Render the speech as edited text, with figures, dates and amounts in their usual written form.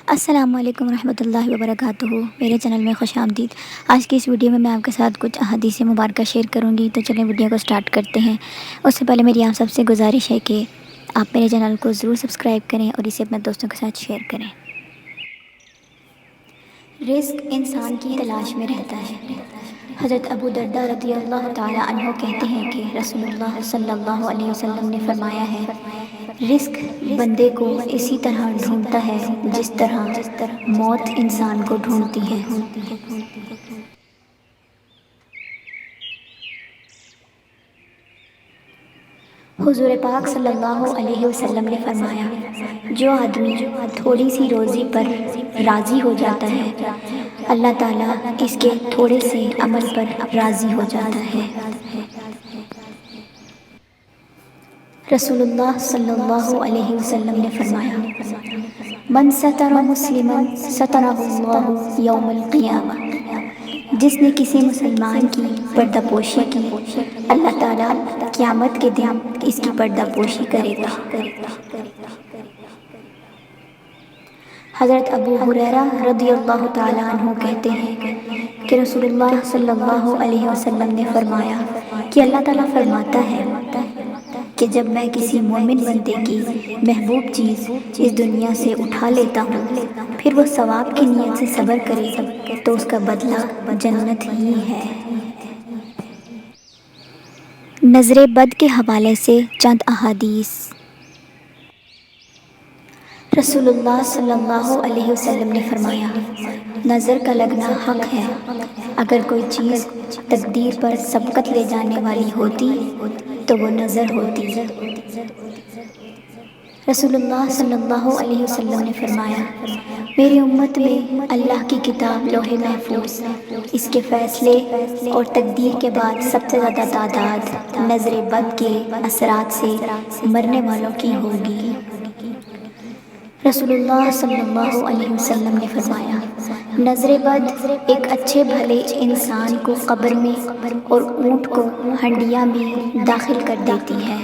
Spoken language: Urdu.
السلام علیکم ورحمۃ اللہ وبرکاتہ، میرے چینل میں خوش آمدید۔ آج کی اس ویڈیو میں آپ کے ساتھ کچھ احادیث مبارکہ شیئر کروں گی، تو چلیں ویڈیو کو سٹارٹ کرتے ہیں۔ اس سے پہلے میری آپ سب سے گزارش ہے کہ آپ میرے چینل کو ضرور سبسکرائب کریں اور اسے اپنے دوستوں کے ساتھ شیئر کریں۔ رزق انسان کی تلاش میں رہتا ہے۔ حضرت ابو درداء رضی اللہ تعالی عنہ کہتے ہیں کہ رسول اللہ صلی اللہ علیہ وسلم نے فرمایا ہے، رزق بندے کو اسی طرح ڈھونڈتا ہے جس طرح موت انسان کو ڈھونڈتی ہے۔ حضور پاک صلی اللہ علیہ وسلم نے فرمایا، جو آدمی تھوڑی سی روزی پر راضی ہو جاتا ہے، اللہ تعالیٰ اس کے تھوڑے سے عمل پر راضی ہو جاتا ہے۔ رسول اللہ صلی اللہ علیہ وسلم نے فرمایا، من ستر مسلما سترہ اللہ یوم القیامہ، جس نے کسی مسلمان کی پردہ پوشی کی، اللہ تعالیٰ قیامت کے دن اس کی پردہ پوشی کرے گا۔ حضرت ابو ہریرہ رضی اللہ تعالیٰ عنہ کہتے ہیں کہ رسول اللہ صلی اللہ علیہ وسلم نے فرمایا کہ اللہ تعالیٰ فرماتا ہے کہ جب میں کسی مومن بندے کی محبوب چیز اس دنیا سے اٹھا لیتا ہوں، پھر وہ ثواب کی نیت سے صبر کرے تو اس کا بدلہ جنت ہی ہے۔ نظر بد کے حوالے سے چند احادیث۔ رسول اللہ صلی اللہ علیہ وسلم نے فرمایا، نظر کا لگنا حق ہے۔ اگر کوئی چیز تقدیر پر سبقت لے جانے والی ہوتی تو وہ نظر ہوتی۔ رسول اللہ صلی اللہ علیہ وسلم نے فرمایا، میری امت میں اللہ کی کتاب لوح محفوظ، اس کے فیصلے اور تقدیر کے بعد سب سے زیادہ تعداد نظر بد کے اثرات سے مرنے والوں کی ہوگی۔ رسول اللہ صلی اللہ علیہ وسلم نے فرمایا، نظر بد ایک اچھے بھلے انسان کو قبر میں اور اونٹ کو ہنڈیا میں داخل کر دیتی ہے۔